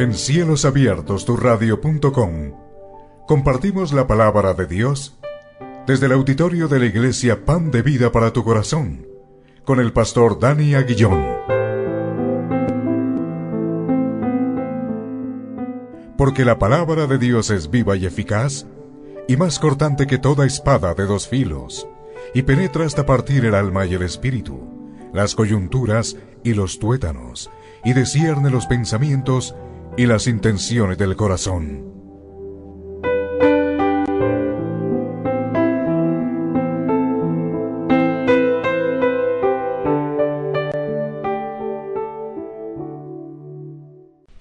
En Cielos Abiertos, turradio.com, compartimos la palabra de Dios desde el auditorio de la Iglesia Pan de Vida para tu Corazón, con el pastor Dani Aguillón. Porque la palabra de Dios es viva y eficaz, y más cortante que toda espada de dos filos, y penetra hasta partir el alma y el espíritu, las coyunturas y los tuétanos, y discierne los pensamientos y las intenciones del corazón.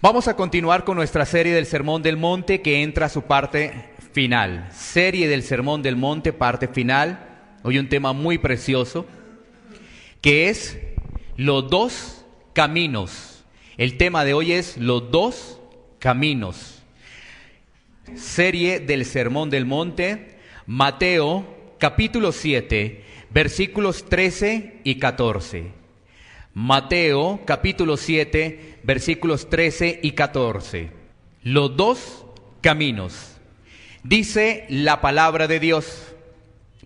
Vamos a continuar con nuestra serie del Sermón del Monte, que entra a su parte final. Serie del Sermón del Monte, parte final. Hoy un tema muy precioso, que es los dos caminos. El tema de hoy es los dos caminos. Serie del Sermón del Monte, Mateo capítulo 7, versículos 13 y 14. Mateo capítulo 7, versículos 13 y 14. Los dos caminos. Dice la palabra de Dios.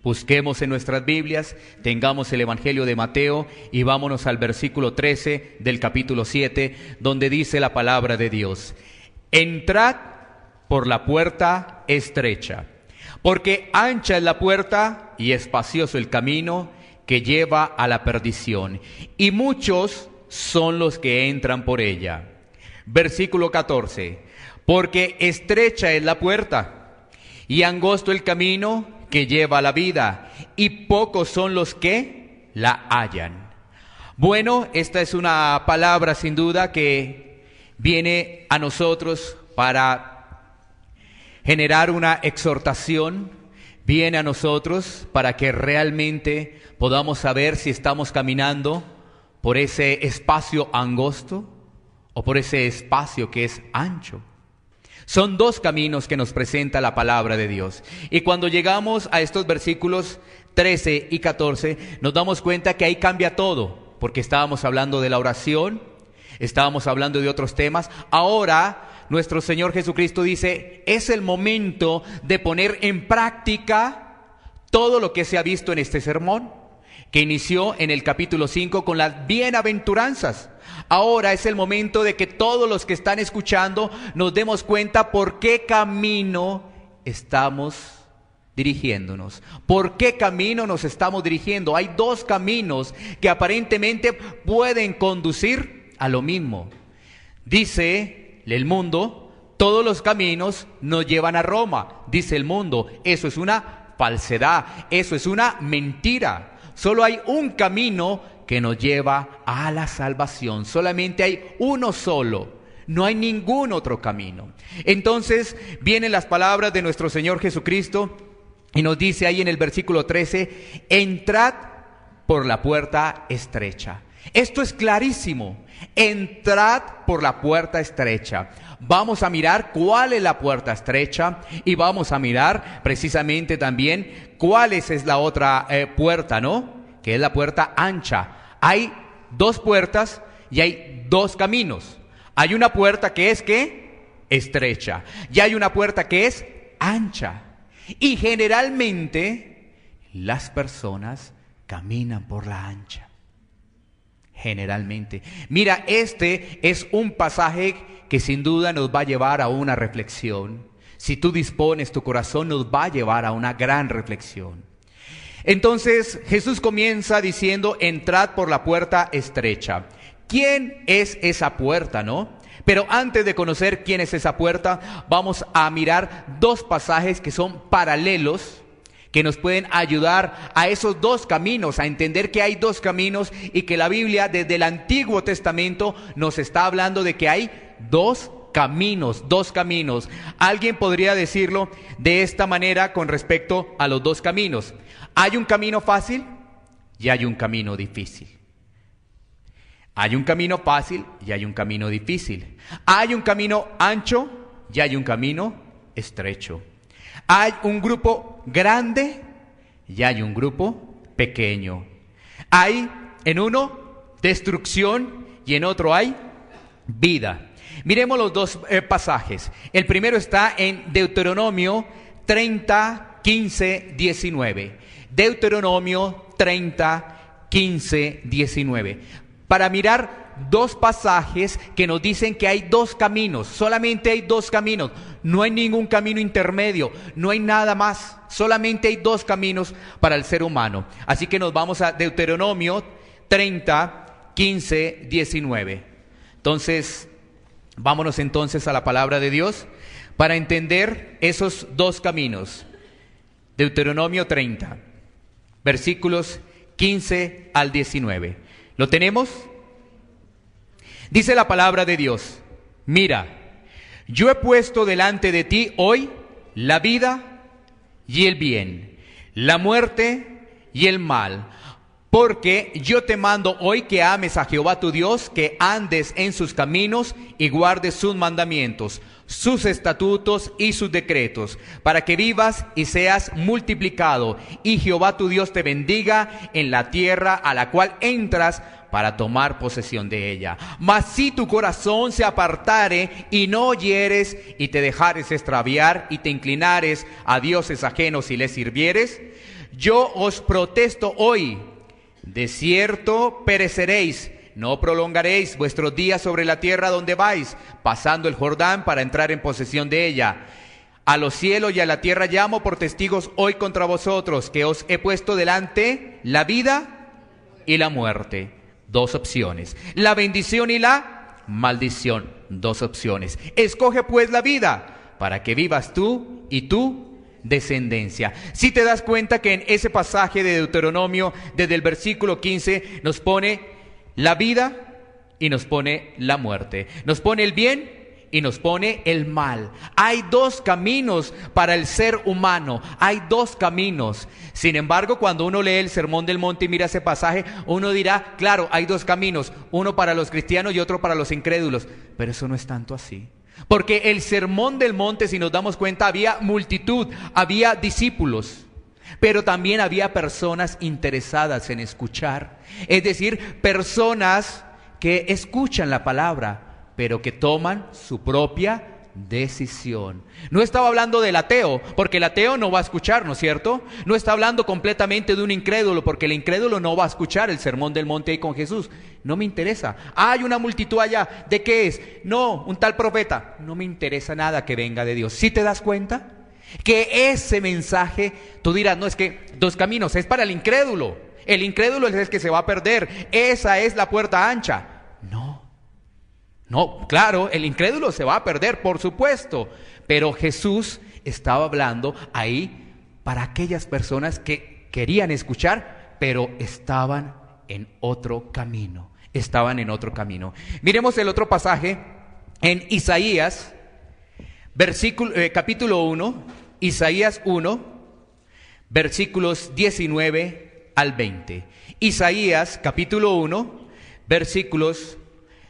Busquemos en nuestras Biblias, tengamos el Evangelio de Mateo y vámonos al versículo 13 del capítulo 7, donde dice la palabra de Dios: Entrad por la puerta estrecha, porque ancha es la puerta y espacioso el camino que lleva a la perdición, y muchos son los que entran por ella. Versículo 14, porque estrecha es la puerta y angosto el camino que lleva a la vida, y pocos son los que la hallan. Bueno, esta es una palabra sin duda que viene a nosotros para generar una exhortación, viene a nosotros para que realmente podamos saber si estamos caminando por ese espacio angosto o por ese espacio que es ancho. Son dos caminos que nos presenta la palabra de Dios. Y cuando llegamos a estos versículos 13 y 14, nos damos cuenta que ahí cambia todo, porque estábamos hablando de la oración, estábamos hablando de otros temas. Ahora nuestro Señor Jesucristo dice, es el momento de poner en práctica todo lo que se ha visto en este sermón, que inició en el capítulo 5 con las bienaventuranzas. Ahora es el momento de que todos los que están escuchando nos demos cuenta por qué camino estamos dirigiéndonos. ¿Por qué camino nos estamos dirigiendo? Hay dos caminos que aparentemente pueden conducir a lo mismo. Dice el mundo, todos los caminos nos llevan a Roma. Dice el mundo, eso es una falsedad, eso es una mentira. Solo hay un camino que nos lleva a la salvación. Solamente hay uno solo. No hay ningún otro camino. Entonces vienen las palabras de nuestro Señor Jesucristo y nos dice ahí en el versículo 13, entrad por la puerta estrecha. Esto es clarísimo. Entrad por la puerta estrecha. Vamos a mirar cuál es la puerta estrecha y vamos a mirar precisamente también cuál es la otra puerta, ¿no? Que es la puerta ancha. Hay dos puertas y hay dos caminos. Hay una puerta que es ¿qué? Estrecha. Y hay una puerta que es ancha. Y generalmente las personas caminan por la ancha. Generalmente. Mira, este es un pasaje que sin duda nos va a llevar a una reflexión. Si tú dispones tu corazón, nos va a llevar a una gran reflexión. Entonces Jesús comienza diciendo, entrad por la puerta estrecha. ¿Quién es esa puerta, no? Pero antes de conocer quién es esa puerta, vamos a mirar dos pasajes que son paralelos, que nos pueden ayudar a esos dos caminos, a entender que hay dos caminos y que la Biblia desde el Antiguo Testamento nos está hablando de que hay dos caminos. Alguien podría decirlo de esta manera con respecto a los dos caminos. Hay un camino fácil y hay un camino difícil. Hay un camino fácil y hay un camino difícil. Hay un camino ancho y hay un camino estrecho. Hay un grupo grande y hay un grupo pequeño. Hay en uno destrucción y en otro hay vida. Miremos los dos pasajes. El primero está en Deuteronomio 30, 15, 19. Deuteronomio 30, 15, 19. Para mirar dos pasajes que nos dicen que hay dos caminos, solamente hay dos caminos, no hay ningún camino intermedio, no hay nada más, solamente hay dos caminos para el ser humano. Así que nos vamos a Deuteronomio 30, 15, 19. Entonces, vámonos entonces a la palabra de Dios para entender esos dos caminos. Deuteronomio 30, versículos 15 al 19. ¿Lo tenemos? Dice la palabra de Dios: mira, yo he puesto delante de ti hoy la vida y el bien, la muerte y el mal, porque yo te mando hoy que ames a Jehová tu Dios, que andes en sus caminos y guardes sus mandamientos, sus estatutos y sus decretos, para que vivas y seas multiplicado, y Jehová tu Dios te bendiga en la tierra a la cual entras para tomar posesión de ella. Mas si tu corazón se apartare y no oyeres y te dejares extraviar y te inclinares a dioses ajenos y les sirvieres, yo os protesto hoy, de cierto pereceréis, no prolongaréis vuestros días sobre la tierra donde vais, pasando el Jordán para entrar en posesión de ella. A los cielos y a la tierra llamo por testigos hoy contra vosotros, que os he puesto delante la vida y la muerte. Dos opciones. La bendición y la maldición. Dos opciones. Escoge pues la vida para que vivas tú y tu descendencia. Si te das cuenta que en ese pasaje de Deuteronomio, desde el versículo 15, nos pone la vida y nos pone la muerte. Nos pone el bien y nos pone el mal. Hay dos caminos para el ser humano. Hay dos caminos. Sin embargo, cuando uno lee el Sermón del Monte y mira ese pasaje, uno dirá, claro, hay dos caminos, uno para los cristianos y otro para los incrédulos. Pero eso no es tanto así. Porque el Sermón del Monte, si nos damos cuenta, había multitud, había discípulos, pero también había personas interesadas en escuchar. Es decir, personas que escuchan la palabra, pero que toman su propia decisión. No estaba hablando del ateo, porque el ateo no va a escuchar, ¿no es cierto? No está hablando completamente de un incrédulo, porque el incrédulo no va a escuchar el Sermón del Monte ahí con Jesús. No me interesa. Hay una multitud allá. ¿De qué es? No, un tal profeta. No me interesa nada que venga de Dios. ¿Sí te das cuenta? Que ese mensaje, tú dirás, no, es que dos caminos, es para el incrédulo. El incrédulo es el que se va a perder. Esa es la puerta ancha. No, claro, el incrédulo se va a perder, por supuesto, pero Jesús estaba hablando ahí para aquellas personas que querían escuchar, pero estaban en otro camino, Miremos el otro pasaje en Isaías, capítulo 1, Isaías 1, versículos 19 al 20. Isaías, capítulo 1, versículos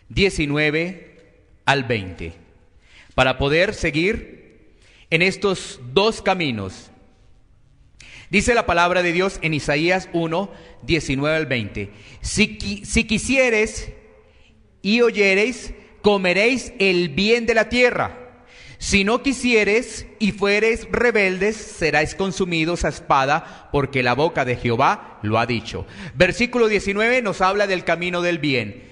19 al 20, para poder seguir en estos dos caminos. Dice la palabra de Dios en Isaías 1, 19 al 20: si quisieres y oyereis, comeréis el bien de la tierra. Si no quisieres y fuereis rebeldes, seráis consumidos a espada, porque la boca de Jehová lo ha dicho. Versículo 19 nos habla del camino del bien,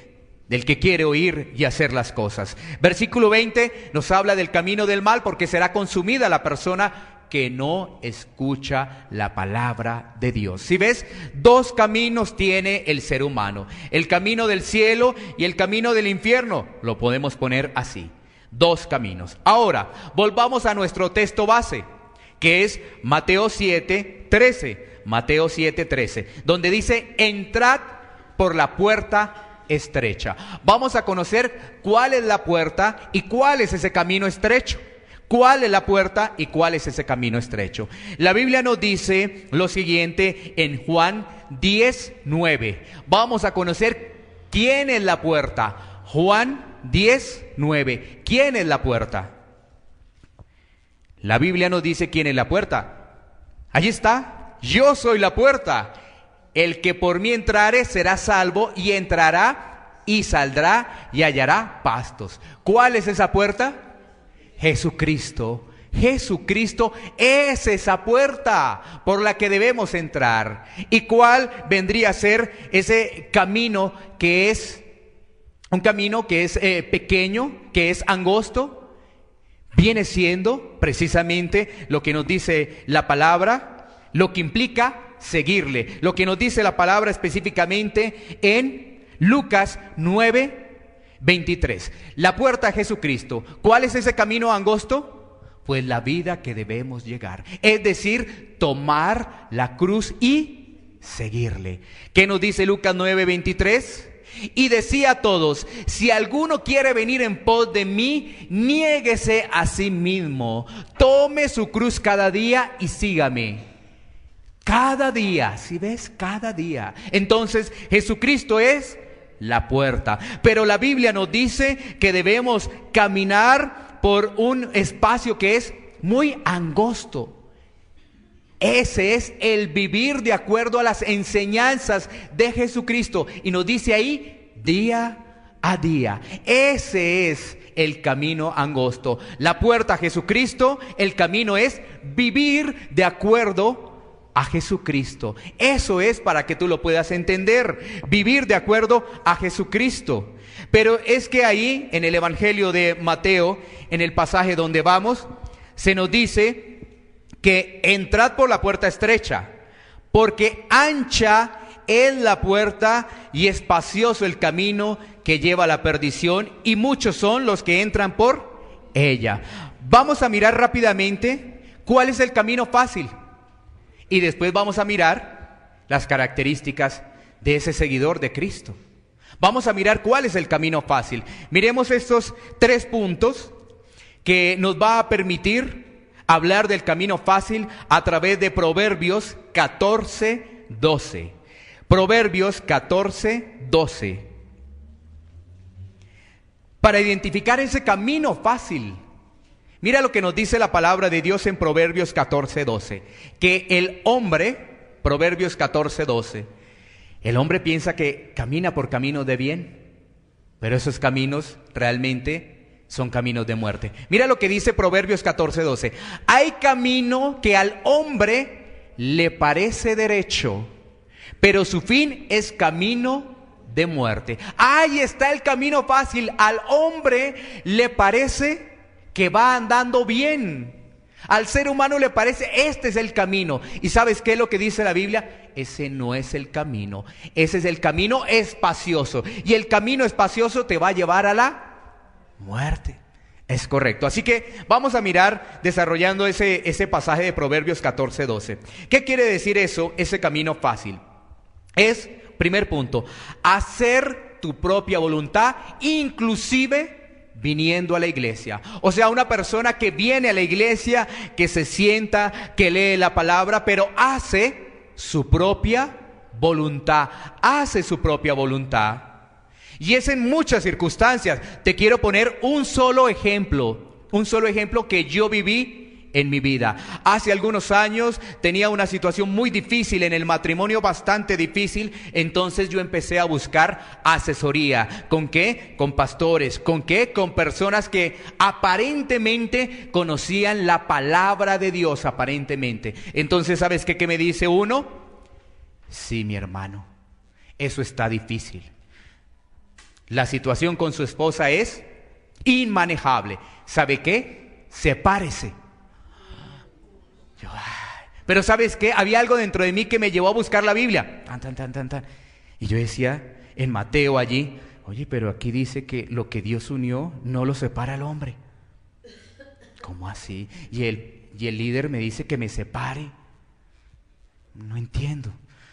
del que quiere oír y hacer las cosas. Versículo 20 nos habla del camino del mal, porque será consumida la persona que no escucha la palabra de Dios. Si ves, dos caminos tiene el ser humano: el camino del cielo y el camino del infierno. Lo podemos poner así: dos caminos. Ahora, volvamos a nuestro texto base, que es Mateo 7:13. Mateo 7:13, donde dice: entrad por la puerta estrecha. Vamos a conocer cuál es la puerta y cuál es ese camino estrecho. ¿Cuál es la puerta y cuál es ese camino estrecho? La Biblia nos dice lo siguiente en Juan 10:9. Vamos a conocer quién es la puerta. Juan 10:9. ¿Quién es la puerta? La Biblia nos dice quién es la puerta. Allí está: yo soy la puerta. El que por mí entrare será salvo y entrará y saldrá y hallará pastos. ¿Cuál es esa puerta? Jesucristo. Jesucristo es esa puerta por la que debemos entrar. ¿Y cuál vendría a ser ese camino que es un camino que es pequeño, que es angosto? Viene siendo precisamente lo que nos dice la palabra, lo que implica seguirle. Lo que nos dice la palabra específicamente en Lucas 9:23. La puerta a Jesucristo. ¿Cuál es ese camino angosto? Pues la vida que debemos llegar, es decir, tomar la cruz y seguirle. ¿Qué nos dice Lucas 9:23? Y decía a todos: si alguno quiere venir en pos de mí, niéguese a sí mismo, tome su cruz cada día y sígame. Cada día, ¿sí ves? Cada día. Entonces Jesucristo es la puerta, pero la Biblia nos dice que debemos caminar por un espacio que es muy angosto. Ese es el vivir de acuerdo a las enseñanzas de Jesucristo. Y nos dice ahí, día a día. Ese es el camino angosto. La puerta a Jesucristo, el camino es vivir de acuerdo a Jesucristo. Eso es para que tú lo puedas entender. Vivir de acuerdo a Jesucristo. Pero es que ahí, en el Evangelio de Mateo, en el pasaje donde vamos, se nos dice que entrad por la puerta estrecha, porque ancha es la puerta y espacioso el camino que lleva a la perdición, y muchos son los que entran por ella. Vamos a mirar rápidamente cuál es el camino fácil, y después vamos a mirar las características de ese seguidor de Cristo. Vamos a mirar cuál es el camino fácil. Miremos estos 3 puntos que nos va a permitir hablar del camino fácil a través de Proverbios 14:12. Proverbios 14:12. Para identificar ese camino fácil, mira lo que nos dice la palabra de Dios en Proverbios 14:12. Que el hombre, Proverbios 14:12, el hombre piensa que camina por caminos de bien, pero esos caminos realmente son caminos de muerte. Mira lo que dice Proverbios 14:12. Hay camino que al hombre le parece derecho, pero su fin es camino de muerte. Ahí está el camino fácil. Al hombre le parece que va andando bien. Al ser humano le parece, este es el camino. ¿Y sabes qué es lo que dice la Biblia? Ese no es el camino. Ese es el camino espacioso. Y el camino espacioso te va a llevar a la muerte. Es correcto. Así que vamos a mirar desarrollando ese pasaje de Proverbios 14:12. ¿Qué quiere decir eso, ese camino fácil? Es, primer punto, hacer tu propia voluntad, inclusive viniendo a la iglesia. O sea, una persona que viene a la iglesia, que se sienta, que lee la palabra, pero hace su propia voluntad. Hace su propia voluntad. Y es en muchas circunstancias. Te quiero poner un solo ejemplo que yo viví en mi vida. Hace algunos años tenía una situación muy difícil en el matrimonio, bastante difícil. Entonces yo empecé a buscar asesoría. ¿Con qué? Con pastores. ¿Con qué? Con personas que aparentemente conocían la palabra de Dios, aparentemente. Entonces, ¿sabes qué me dice uno? Sí, mi hermano, eso está difícil. La situación con su esposa es inmanejable. ¿Sabe qué? Sepárese. Pero ¿sabes qué? Había algo dentro de mí que me llevó a buscar la Biblia. Y yo decía, en Mateo allí, oye, pero aquí dice que lo que Dios unió no lo separa el hombre. ¿Cómo así? Y el líder me dice que me separe. No entiendo.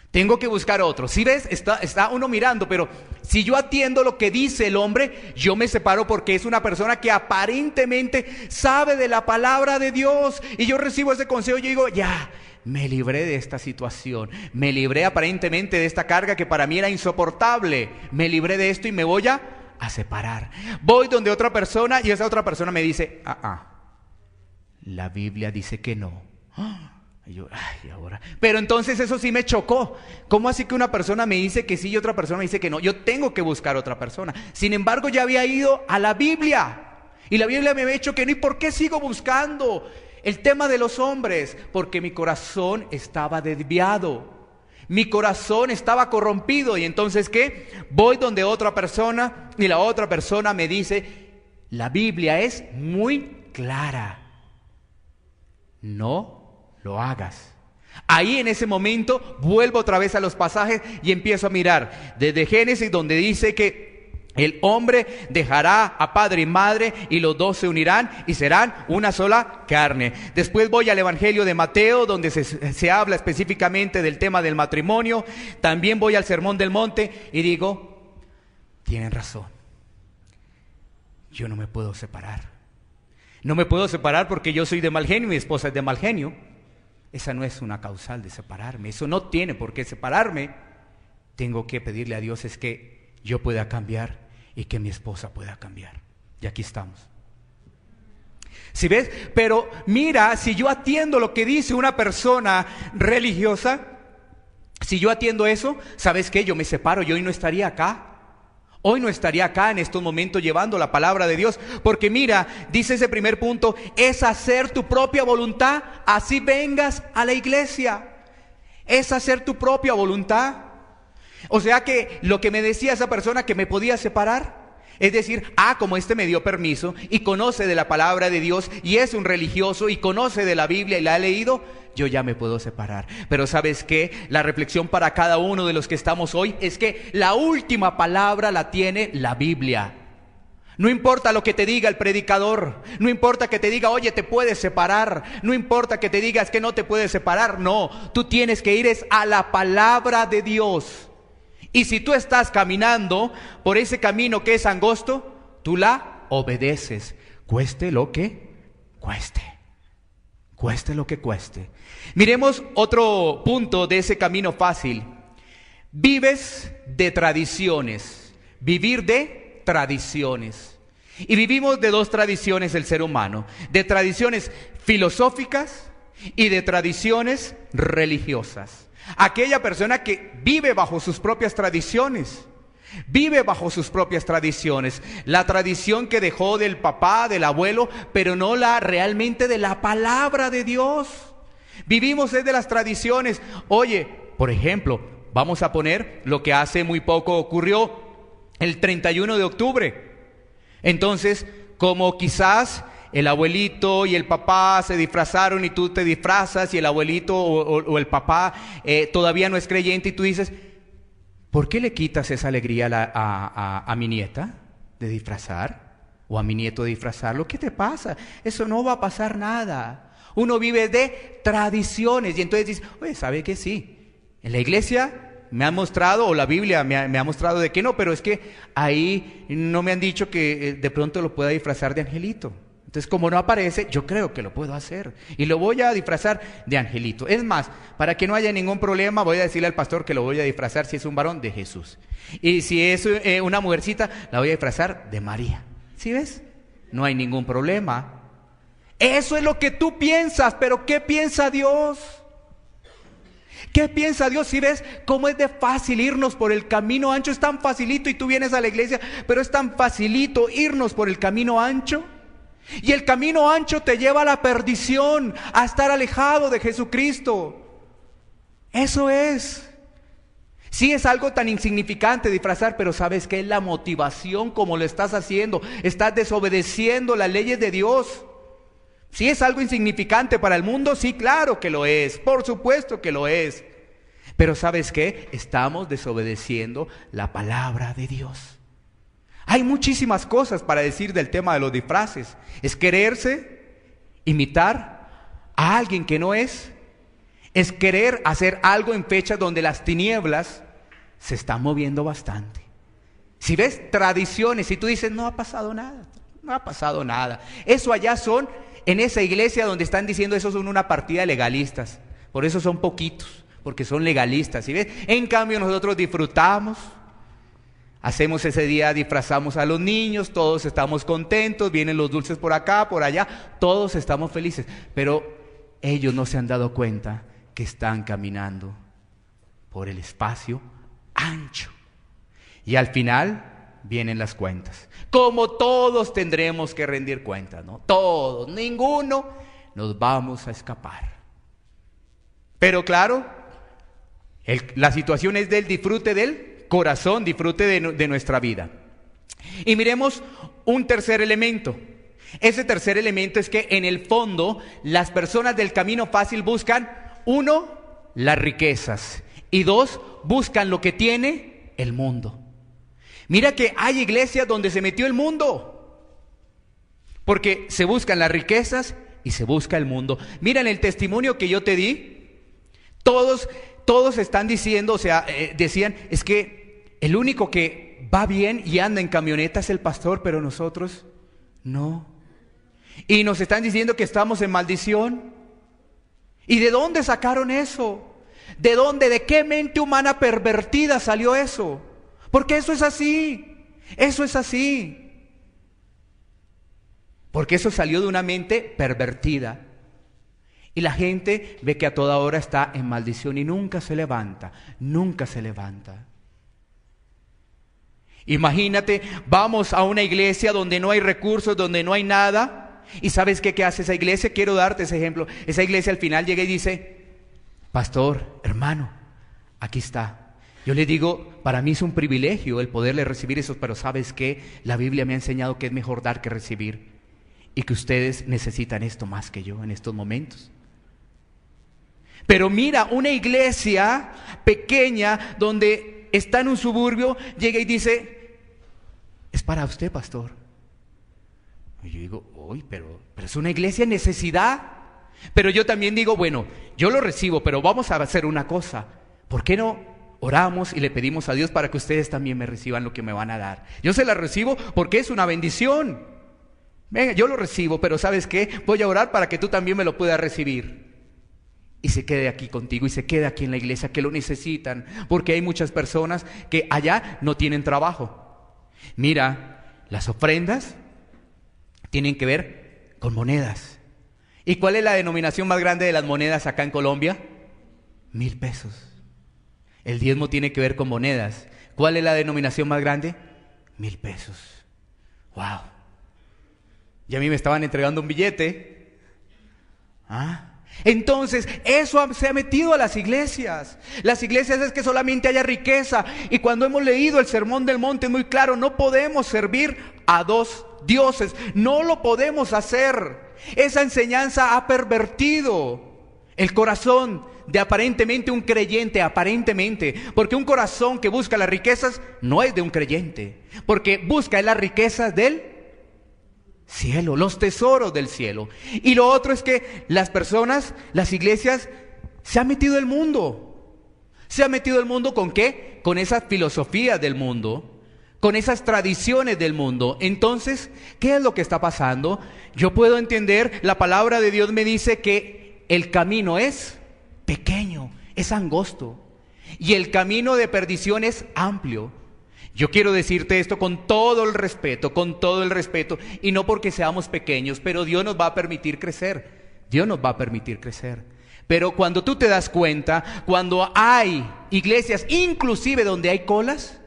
Tengo que buscar otro. ¿Sí ves? Está uno mirando, pero si yo atiendo lo que dice el hombre, yo me separo porque es una persona que aparentemente sabe de la palabra de Dios. Y yo recibo ese consejo y yo digo, ya, me libré de esta situación. Me libré aparentemente de esta carga que para mí era insoportable. Me libré de esto y me voy a separar. Voy donde otra persona y esa otra persona me dice, la Biblia dice que no. Y yo, ay, ahora. Pero entonces eso sí me chocó. ¿Cómo así que una persona me dice que sí y otra persona me dice que no? Yo tengo que buscar otra persona. Sin embargo, ya había ido a la Biblia. Y la Biblia me había dicho que no. ¿Y por qué sigo buscando el tema de los hombres? Porque mi corazón estaba desviado. Mi corazón estaba corrompido. Y entonces, ¿qué? Voy donde otra persona y la otra persona me dice, la Biblia es muy clara. No lo hagas. Ahí en ese momento vuelvo otra vez a los pasajes y empiezo a mirar desde Génesis, donde dice que el hombre dejará a padre y madre y los dos se unirán y serán una sola carne. Después voy al Evangelio de Mateo, donde se habla específicamente del tema del matrimonio. También voy al Sermón del Monte y digo, tienen razón. Yo no me puedo separar. No me puedo separar porque yo soy de mal genio y mi esposa es de mal genio. Esa no es una causal de separarme. Eso no tiene por qué separarme. Tengo que pedirle a Dios es que yo pueda cambiar y que mi esposa pueda cambiar. Y aquí estamos. ¿Sí ves? Pero mira, si yo atiendo lo que dice una persona religiosa, si yo atiendo eso, ¿sabes qué? Yo me separo, yo hoy no estaría acá. Hoy no estaría acá en estos momentos llevando la palabra de Dios. Porque mira, dice ese primer punto, es hacer tu propia voluntad, así vengas a la iglesia. Es hacer tu propia voluntad. O sea que lo que me decía esa persona que me podía separar, es decir, como este me dio permiso y conoce de la palabra de Dios y es un religioso y conoce de la Biblia y la ha leído, yo ya me puedo separar. Pero ¿sabes qué? La reflexión para cada uno de los que estamos hoy es que la última palabra la tiene la Biblia. No importa lo que te diga el predicador, no importa que te diga, oye, te puedes separar, no importa que te digas que no te puedes separar, no, tú tienes que ir a la palabra de Dios. Y si tú estás caminando por ese camino que es angosto, tú la obedeces, cueste lo que cueste. Cueste lo que cueste. Miremos otro punto de ese camino fácil. Vives de tradiciones. Vivir de tradiciones. Y vivimos de dos tradiciones el ser humano. De tradiciones filosóficas y de tradiciones religiosas. Aquella persona que vive bajo sus propias tradiciones. Vive bajo sus propias tradiciones, la tradición que dejó del papá, del abuelo, pero no la realmente de la palabra de Dios. Vivimos desde las tradiciones. Oye, por ejemplo, vamos a poner lo que hace muy poco ocurrió, el 31 de octubre. Entonces, como quizás el abuelito y el papá se disfrazaron y tú te disfrazas y el abuelito o el papá todavía no es creyente y tú dices, ¿por qué le quitas esa alegría a mi nieta de disfrazar? ¿O a mi nieto de disfrazarlo? ¿Qué te pasa? Eso no va a pasar nada. Uno vive de tradiciones y entonces dice, oye, ¿sabe qué? Sí, en la iglesia me han mostrado, o la Biblia me ha mostrado de que no, pero es que ahí no me han dicho que de pronto lo pueda disfrazar de angelito. Entonces, como no aparece, yo creo que lo puedo hacer y lo voy a disfrazar de angelito. Es más, para que no haya ningún problema, voy a decirle al pastor que lo voy a disfrazar, si es un varón, de Jesús. Y si es una mujercita, la voy a disfrazar de María. ¿Sí ves? No hay ningún problema. Eso es lo que tú piensas, pero ¿qué piensa Dios? ¿Qué piensa Dios? ¿Sí ves cómo es de fácil irnos por el camino ancho? Es tan facilito y tú vienes a la iglesia, pero es tan facilito irnos por el camino ancho. Y el camino ancho te lleva a la perdición, a estar alejado de Jesucristo. Eso es. Sí, es algo tan insignificante disfrazar, pero ¿sabes qué es la motivación como lo estás haciendo? Estás desobedeciendo las leyes de Dios. Sí, es algo insignificante para el mundo, sí, claro que lo es, por supuesto que lo es. Pero ¿sabes qué? Estamos desobedeciendo la palabra de Dios. Hay muchísimas cosas para decir del tema de los disfraces. Es quererse imitar a alguien que no es. Es querer hacer algo en fechas donde las tinieblas se están moviendo bastante. Si ves tradiciones y tú dices, no ha pasado nada, no ha pasado nada. Eso allá son, en esa iglesia donde están diciendo eso son una partida de legalistas. Por eso son poquitos, porque son legalistas. ¿Sí ves? En cambio nosotros disfrutamos. Hacemos ese día, disfrazamos a los niños, todos estamos contentos, vienen los dulces por acá, por allá, todos estamos felices. Pero ellos no se han dado cuenta que están caminando por el espacio ancho. Y al final vienen las cuentas. Como todos tendremos que rendir cuentas, ¿no? Todos, ninguno nos vamos a escapar. Pero claro, la situación es del disfrute del corazón, disfrute de nuestra vida. Y miremos un tercer elemento. Ese tercer elemento es que en el fondo las personas del camino fácil buscan, 1, las riquezas, y 2, buscan lo que tiene el mundo. Mira que hay iglesias donde se metió el mundo, porque se buscan las riquezas y se busca el mundo. Mira en el testimonio que yo te di, todos están diciendo, decían, es que el único que va bien y anda en camioneta es el pastor, pero nosotros no. Y nos están diciendo que estamos en maldición. ¿Y de dónde sacaron eso? ¿De dónde? ¿De qué mente humana pervertida salió eso? Porque eso es así. Eso es así. Porque eso salió de una mente pervertida. Y la gente ve que a toda hora está en maldición y nunca se levanta. Nunca se levanta. Imagínate, vamos a una iglesia donde no hay recursos, donde no hay nada. ¿Y sabes qué hace esa iglesia? Quiero darte ese ejemplo. Esa iglesia al final llega y dice, pastor, hermano, aquí está. Yo le digo, para mí es un privilegio el poderle recibir eso, pero ¿sabes qué? La Biblia me ha enseñado que es mejor dar que recibir. Y que ustedes necesitan esto más que yo en estos momentos. Pero mira, una iglesia pequeña donde está en un suburbio, llega y dice, es para usted, pastor. Y yo digo, uy, pero es una iglesia en necesidad. Pero yo también digo, bueno, yo lo recibo, pero vamos a hacer una cosa. ¿Por qué no oramos y le pedimos a Dios para que ustedes también me reciban lo que me van a dar? Yo se la recibo porque es una bendición. Venga, yo lo recibo, pero ¿sabes qué? Voy a orar para que tú también me lo puedas recibir. Y se quede aquí contigo y se quede aquí en la iglesia, que lo necesitan. Porque hay muchas personas que allá no tienen trabajo. Mira, las ofrendas tienen que ver con monedas. ¿Y cuál es la denominación más grande de las monedas acá en Colombia? 1,000 pesos. El diezmo tiene que ver con monedas. ¿Cuál es la denominación más grande? 1,000 pesos. ¡Wow! Y a mí me estaban entregando un billete. Entonces, eso se ha metido a las iglesias. Las iglesias es que solamente haya riqueza. Y cuando hemos leído el Sermón del Monte es muy claro, no podemos servir a dos dioses, no lo podemos hacer. Esa enseñanza ha pervertido el corazón de aparentemente un creyente, porque un corazón que busca las riquezas no es de un creyente, porque busca las riquezas del cielo, los tesoros del cielo. Y lo otro es que las personas, las iglesias, se han metido el mundo. ¿Se ha metido el mundo con qué? Con esas filosofías del mundo, con esas tradiciones del mundo. Entonces, ¿qué es lo que está pasando? Yo puedo entender, la palabra de Dios me dice que el camino es pequeño, es angosto, y el camino de perdición es amplio. Yo quiero decirte esto con todo el respeto, y no porque seamos pequeños, pero Dios nos va a permitir crecer. Dios nos va a permitir crecer. Pero cuando tú te das cuenta, cuando hay iglesias, inclusive donde hay colas,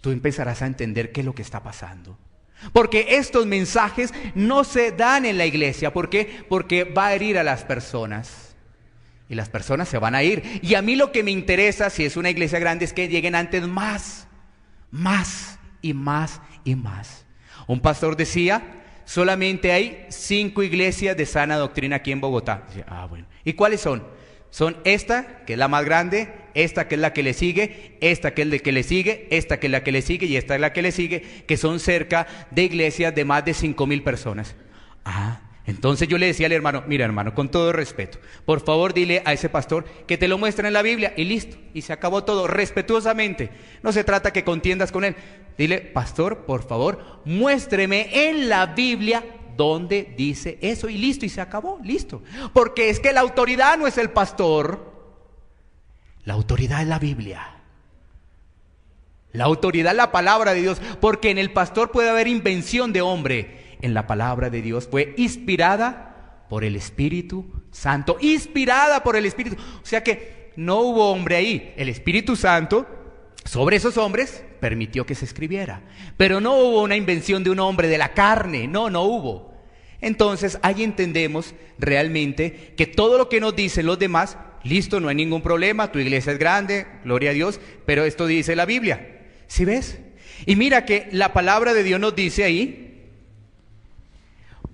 tú empezarás a entender qué es lo que está pasando. Porque estos mensajes no se dan en la iglesia. ¿Por qué? Porque va a herir a las personas. Y las personas se van a ir. Y a mí lo que me interesa, si es una iglesia grande, es que lleguen antes más y más y más. Un pastor decía, solamente hay 5 iglesias de sana doctrina aquí en Bogotá. Bueno. ¿Y cuáles son? Son esta, que es la más grande, esta que es la que le sigue, esta que es la que le sigue, esta que es la que le sigue y esta es la que le sigue, que son cerca de iglesias de más de 5,000 personas. Entonces yo le decía al hermano, mira hermano, con todo respeto, por favor dile a ese pastor que te lo muestre en la Biblia y listo, y se acabó todo, respetuosamente. No se trata que contiendas con él. Dile, pastor, por favor, muéstreme en la Biblia donde dice eso y listo, y se acabó, listo. Porque es que la autoridad no es el pastor, la autoridad es la Biblia. La autoridad es la palabra de Dios, porque en el pastor puede haber invención de hombre. En la palabra de Dios fue inspirada por el Espíritu Santo, inspirada por el Espíritu. O sea que no hubo hombre ahí. El Espíritu Santo, sobre esos hombres, permitió que se escribiera. Pero no hubo una invención de un hombre de la carne. No hubo. Entonces ahí entendemos realmente que todo lo que nos dicen los demás, listo, no hay ningún problema, tu iglesia es grande, gloria a Dios, pero esto dice la Biblia. ¿Sí ves? Y mira que la palabra de Dios nos dice ahí,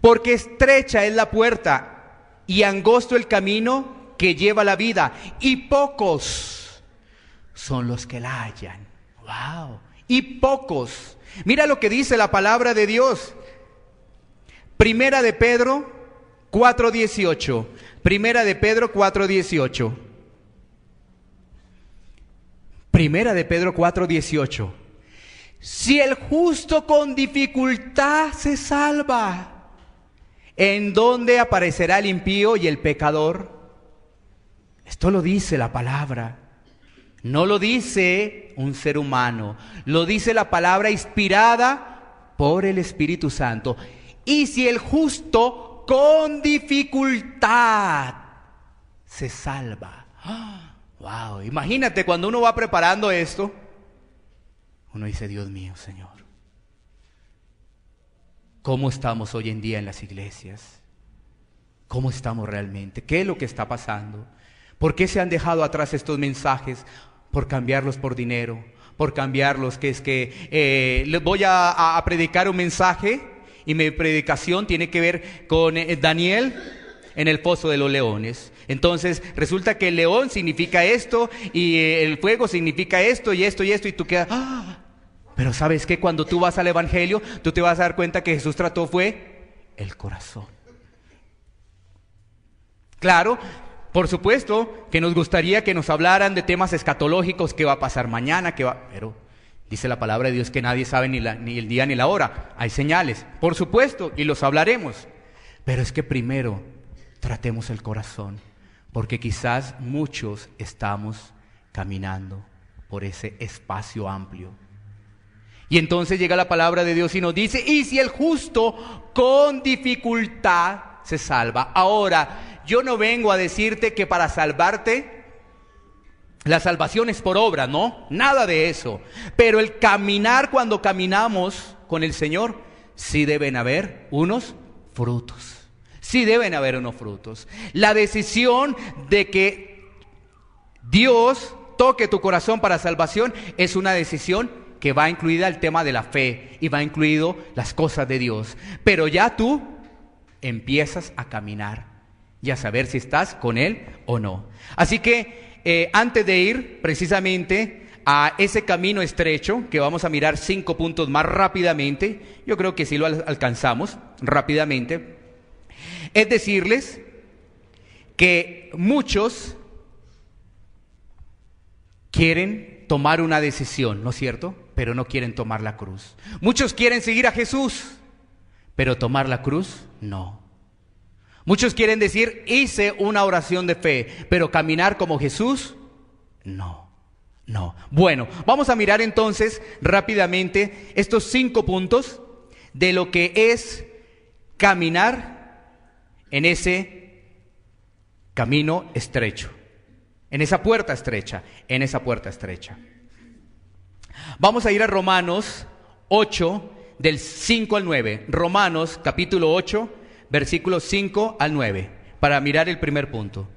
porque estrecha es la puerta y angosto el camino que lleva la vida, y pocos son los que la hallan. ¡Wow! Y pocos. Mira lo que dice la palabra de Dios. Primera de Pedro 4:18. Primera de Pedro 4:18. Primera de Pedro 4:18. Si el justo con dificultad se salva, ¿en dónde aparecerá el impío y el pecador? Esto lo dice la palabra. No lo dice un ser humano. Lo dice la palabra inspirada por el Espíritu Santo. Y si el justo con dificultad se salva. ¡Wow! Imagínate cuando uno va preparando esto. Uno dice, Dios mío, Señor, ¿cómo estamos hoy en día en las iglesias? ¿Cómo estamos realmente? ¿Qué es lo que está pasando? ¿Por qué se han dejado atrás estos mensajes? Por cambiarlos por dinero, por cambiarlos, que es que les voy a predicar un mensaje y mi predicación tiene que ver con Daniel en el foso de los leones. Entonces resulta que el león significa esto y el fuego significa esto y esto y esto, y tú quedas... Pero ¿sabes qué? Cuando tú vas al evangelio, tú te vas a dar cuenta que Jesús trató fue el corazón. Claro, por supuesto que nos gustaría que nos hablaran de temas escatológicos, qué va a pasar mañana, pero dice la palabra de Dios que nadie sabe ni el día ni la hora. Hay señales, por supuesto, y los hablaremos. Pero es que primero tratemos el corazón, porque quizás muchos estamos caminando por ese espacio amplio. Y entonces llega la palabra de Dios y nos dice, y si el justo con dificultad se salva. Ahora, yo no vengo a decirte que para salvarte, la salvación es por obra, no, nada de eso. Pero el caminar, cuando caminamos con el Señor, sí deben haber unos frutos. Sí deben haber unos frutos. La decisión de que Dios toque tu corazón para salvación es una decisión que va incluida el tema de la fe y va incluido las cosas de Dios. Pero ya tú empiezas a caminar y a saber si estás con Él o no. Así que antes de ir precisamente a ese camino estrecho, que vamos a mirar 5 puntos más rápidamente, yo creo que sí lo alcanzamos rápidamente, es decirles que muchos quieren tomar una decisión, ¿no es cierto? Pero no quieren tomar la cruz. Muchos quieren seguir a Jesús, pero tomar la cruz, no. Muchos quieren decir, hice una oración de fe, pero caminar como Jesús, no. Bueno, vamos a mirar entonces rápidamente estos 5 puntos de lo que es caminar en ese camino estrecho, en esa puerta estrecha, Vamos a ir a Romanos 8, del 5 al 9. Romanos capítulo 8, versículos 5 al 9, para mirar el primer punto.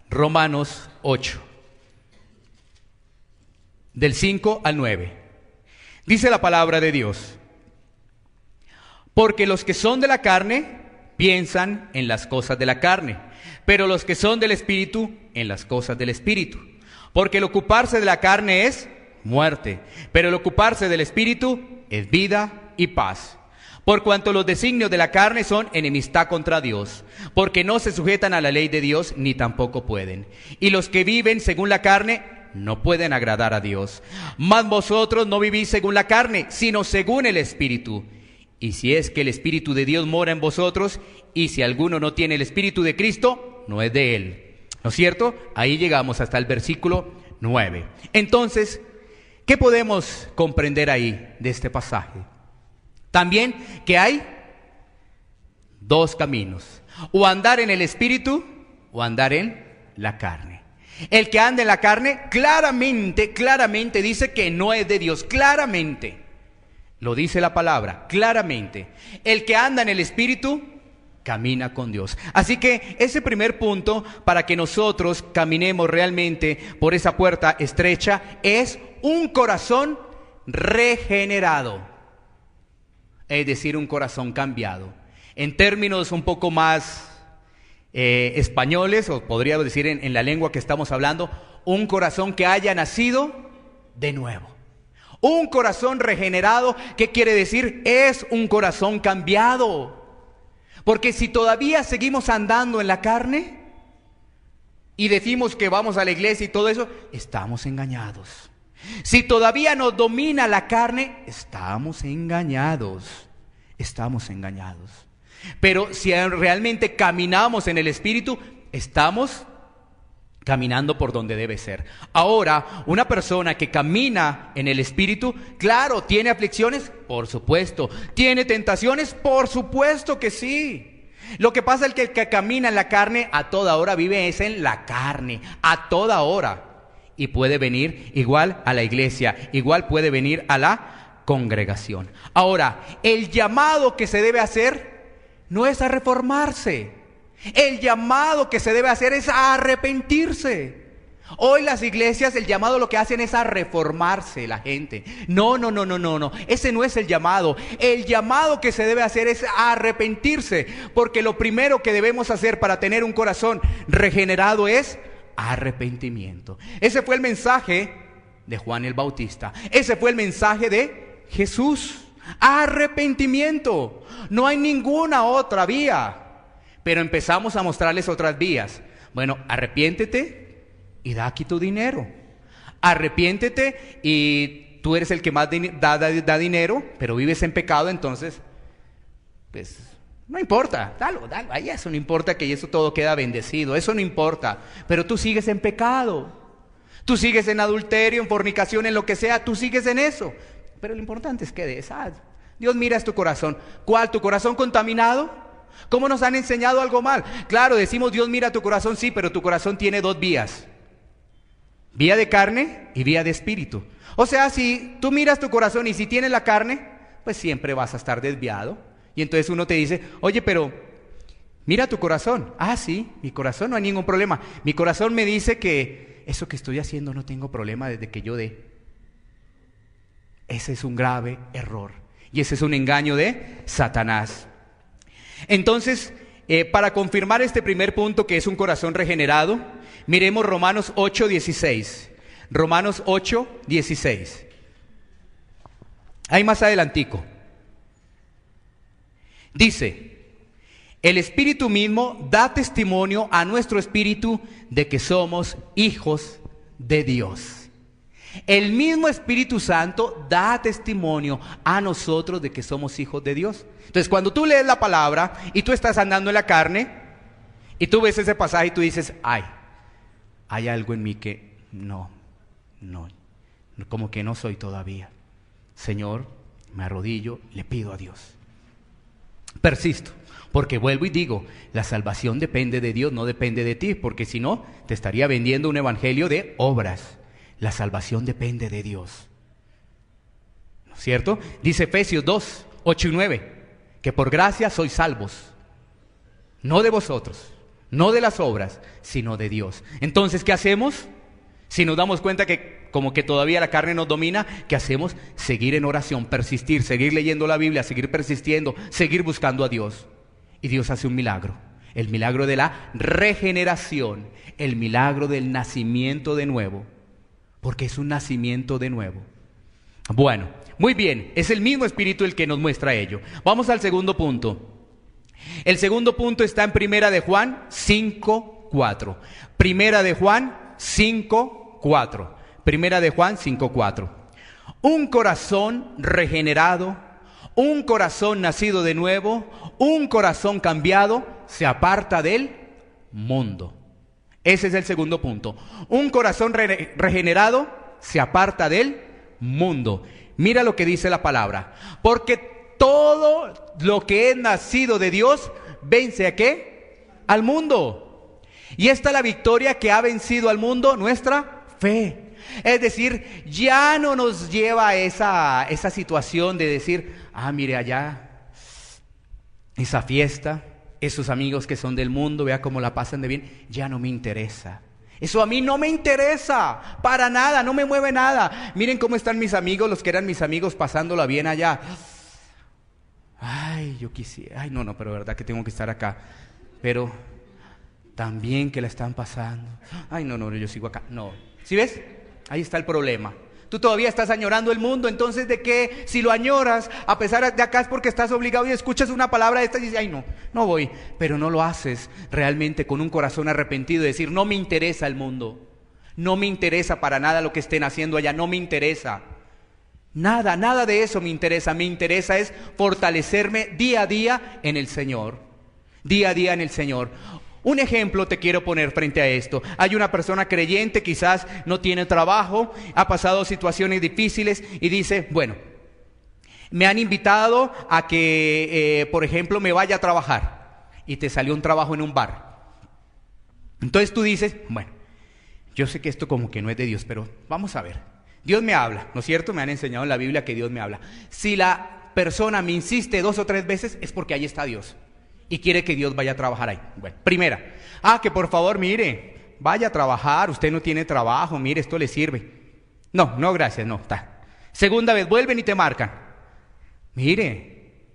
Romanos 8, del 5 al 9. Dice la palabra de Dios: porque los que son de la carne piensan en las cosas de la carne, pero los que son del Espíritu, en las cosas del Espíritu. Porque el ocuparse de la carne es muerte, pero el ocuparse del Espíritu es vida y paz. Por cuanto los designios de la carne son enemistad contra Dios, porque no se sujetan a la ley de Dios, ni tampoco pueden. Y los que viven según la carne no pueden agradar a Dios. Mas vosotros no vivís según la carne, sino según el Espíritu. Y si es que el Espíritu de Dios mora en vosotros, y si alguno no tiene el Espíritu de Cristo, no es de él. ¿No es cierto? Ahí llegamos hasta el versículo 9. Entonces, ¿qué podemos comprender ahí de este pasaje? También que hay Dos caminos. O andar en el espíritu o andar en la carne. El que anda en la carne claramente dice que no es de Dios. Claramente. Lo dice la palabra, claramente. El que anda en el espíritu camina con Dios. Así que ese primer punto para que nosotros caminemos realmente por esa puerta estrecha es un corazón regenerado. Es decir, un corazón cambiado. En términos un poco más españoles, o podría decir en la lengua que estamos hablando, un corazón que haya nacido de nuevo. Un corazón regenerado, ¿qué quiere decir? Es un corazón cambiado. Porque si todavía seguimos andando en la carne y decimos que vamos a la iglesia y todo eso, estamos engañados. Si todavía nos domina la carne, estamos engañados. Estamos engañados. Pero si realmente caminamos en el Espíritu, estamos caminando por donde debe ser. Ahora, una persona que camina en el Espíritu, claro, ¿tiene aflicciones? Por supuesto. ¿Tiene tentaciones? Por supuesto que sí. Lo que pasa es que el que camina en la carne a toda hora vive es en la carne, a toda hora. Y puede venir igual a la iglesia, igual puede venir a la congregación. Ahora, el llamado que se debe hacer no es a reformarse. El llamado que se debe hacer es a arrepentirse. Hoy las iglesias, el llamado lo que hacen es a reformarse la gente. No. Ese no es el llamado. El llamado que se debe hacer es a arrepentirse. Porque lo primero que debemos hacer para tener un corazón regenerado es arrepentimiento. Ese fue el mensaje de Juan el Bautista. Ese fue el mensaje de Jesús. Arrepentimiento. No hay ninguna otra vía. Pero empezamos a mostrarles otras vías. Bueno, arrepiéntete y da aquí tu dinero. Arrepiéntete y tú eres el que más da dinero, pero vives en pecado, entonces, pues, no importa, dalo, ay, eso no importa, que eso todo queda bendecido, eso no importa. Pero tú sigues en pecado. Tú sigues en adulterio, en fornicación, en lo que sea, tú sigues en eso. Pero lo importante es que des. Dios mira tu corazón. ¿Cuál? ¿Tu corazón contaminado? ¿Cómo nos han enseñado algo mal? Claro, decimos Dios mira tu corazón, sí, pero tu corazón tiene dos vías. Vía de carne y vía de espíritu. O sea, si tú miras tu corazón y si tienes la carne, pues siempre vas a estar desviado. Y entonces uno te dice, oye, pero mira tu corazón. Ah, sí, mi corazón no hay ningún problema. Mi corazón me dice que eso que estoy haciendo no tengo problema desde que yo dé. Ese es un grave error. Y ese es un engaño de Satanás. Entonces, para confirmar este primer punto que es un corazón regenerado, miremos Romanos 8:16. Romanos 8:16. Ahí más adelantico. Dice, el Espíritu mismo da testimonio a nuestro espíritu de que somos hijos de Dios. El mismo Espíritu Santo da testimonio a nosotros de que somos hijos de Dios. Entonces, cuando tú lees la palabra y tú estás andando en la carne y tú ves ese pasaje y tú dices, hay algo en mí que no, como que no soy todavía. Señor, me arrodillo, le pido a Dios. Persisto, porque vuelvo y digo, la salvación depende de Dios, no depende de ti, porque si no, te estaría vendiendo un evangelio de obras. La salvación depende de Dios. ¿No es cierto? Dice Efesios 2:8-9, que por gracia sois salvos, no de vosotros, no de las obras, sino de Dios. Entonces, ¿qué hacemos? Si nos damos cuenta que como que todavía la carne nos domina, ¿qué hacemos? Seguir en oración, persistir, seguir leyendo la Biblia, seguir persistiendo, seguir buscando a Dios. Y Dios hace un milagro. El milagro de la regeneración, el milagro del nacimiento de nuevo. Porque es un nacimiento de nuevo. Bueno, muy bien, es el mismo Espíritu el que nos muestra ello. Vamos al segundo punto. El segundo punto está en Primera de Juan 5:4. Primera de Juan 5:4. Primera de Juan 5:4. Un corazón regenerado, un corazón nacido de nuevo, un corazón cambiado, se aparta del mundo. Ese es el segundo punto. Un corazón regenerado se aparta del mundo. Mira lo que dice la palabra. Porque todo lo que es nacido de Dios vence ¿a qué? Al mundo. Y esta es la victoria que ha vencido al mundo, nuestra fe. Es decir, ya no nos lleva a esa situación de decir, mire allá, esa fiesta, esos amigos que son del mundo, vea cómo la pasan de bien, ya no me interesa. Eso a mí no me interesa, para nada, no me mueve nada. Miren cómo están mis amigos, los que eran mis amigos, pasándola bien allá. Ay, yo quisiera, no, pero verdad que tengo que estar acá. Pero también que la están pasando. Ay, no, yo sigo acá. No, ¿sí ves? Ahí está el problema. Tú todavía estás añorando el mundo, entonces ¿de qué? Si lo añoras, a pesar de acá es porque estás obligado y escuchas una palabra de esta y dices, ay no voy. Pero no lo haces realmente con un corazón arrepentido, decir, no me interesa el mundo. No me interesa para nada lo que estén haciendo allá, no me interesa. Nada de eso me interesa es fortalecerme día a día en el Señor. Día a día en el Señor. Un ejemplo te quiero poner frente a esto. Hay una persona creyente, quizás no tiene trabajo, ha pasado situaciones difíciles y dice, bueno, me han invitado a que, por ejemplo, me vaya a trabajar. Y te salió un trabajo en un bar. Entonces tú dices, bueno, yo sé que esto como que no es de Dios, pero vamos a ver. Dios me habla, ¿no es cierto? Me han enseñado en la Biblia que Dios me habla. Si la persona me insiste 2 o 3 veces, es porque ahí está Dios. Y quiere que Dios vaya a trabajar ahí. Bueno, primera, que por favor, mire, vaya a trabajar, usted no tiene trabajo, mire, esto le sirve. No, gracias, no, está. Segunda vez, vuelven y te marcan. Mire,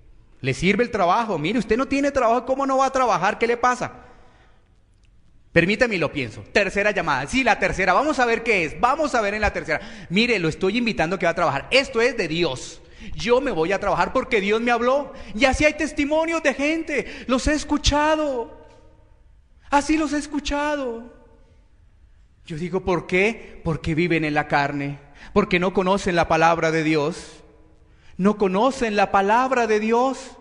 le sirve el trabajo, mire, usted no tiene trabajo, ¿cómo no va a trabajar? ¿Qué le pasa? Permítame y lo pienso. Tercera llamada, sí, la tercera, vamos a ver qué es, vamos a ver en la tercera. Mire, lo estoy invitando a que va a trabajar, esto es de Dios. Yo me voy a trabajar porque Dios me habló. Y así hay testimonios de gente. Los he escuchado. Así los he escuchado. Yo digo, ¿por qué? Porque viven en la carne. Porque no conocen la palabra de Dios. No conocen la palabra de Dios.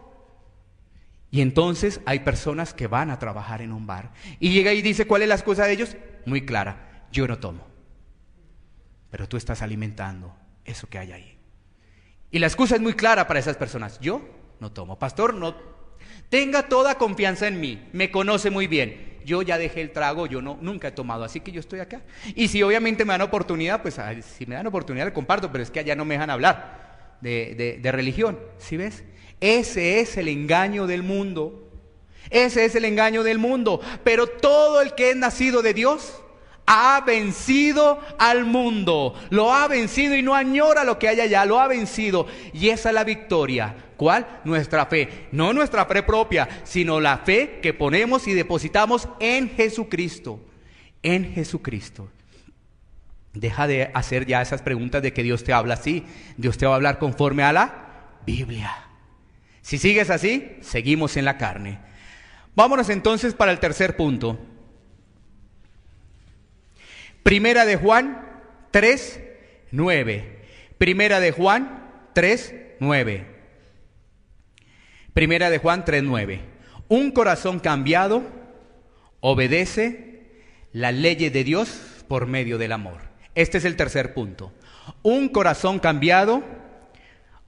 Y entonces hay personas que van a trabajar en un bar. Y llega y dice, ¿cuál es la excusa de ellos? Muy clara, yo no tomo. Pero tú estás alimentando eso que hay ahí. Y la excusa es muy clara para esas personas. Yo no tomo. Pastor, no. Tenga toda confianza en mí. Me conoce muy bien. Yo ya dejé el trago, nunca he tomado, así que yo estoy acá. Y si obviamente me dan oportunidad, pues si me dan oportunidad le comparto, pero es que allá no me dejan hablar de religión. ¿Sí ves? Ese es el engaño del mundo. Ese es el engaño del mundo. Pero todo el que es nacido de Dios ha vencido al mundo, lo ha vencido y no añora lo que hay allá, lo ha vencido. Y esa es la victoria. ¿Cuál? Nuestra fe. No nuestra fe propia, sino la fe que ponemos y depositamos en Jesucristo. En Jesucristo. Deja de hacer ya esas preguntas de que Dios te habla así. Dios te va a hablar conforme a la Biblia. Si sigues así, seguimos en la carne. Vámonos entonces para el tercer punto. Primera de Juan 3:9. Primera de Juan 3:9. Primera de Juan 3:9. Un corazón cambiado obedece las leyes de Dios por medio del amor. Este es el tercer punto. Un corazón cambiado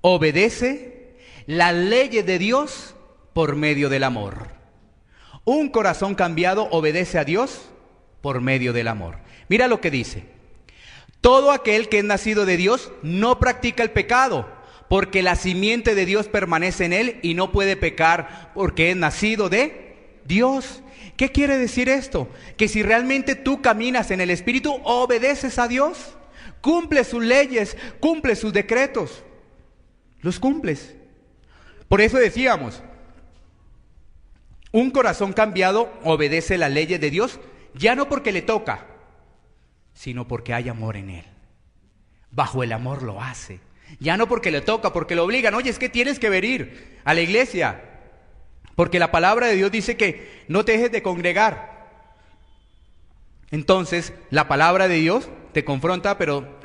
obedece las leyes de Dios por medio del amor. Un corazón cambiado obedece a Dios por medio del amor. Mira lo que dice. Todo aquel que es nacido de Dios no practica el pecado, porque la simiente de Dios permanece en él y no puede pecar porque es nacido de Dios. ¿Qué quiere decir esto? Que si realmente tú caminas en el Espíritu, obedeces a Dios, cumples sus leyes, cumples sus decretos, los cumples. Por eso decíamos, un corazón cambiado obedece las leyes de Dios, ya no porque le toca, sino porque hay amor en él. Bajo el amor lo hace. Ya no porque le toca, porque lo obligan. Oye, es que tienes que venir a la iglesia, porque la palabra de Dios dice que no te dejes de congregar. Entonces, la palabra de Dios te confronta, pero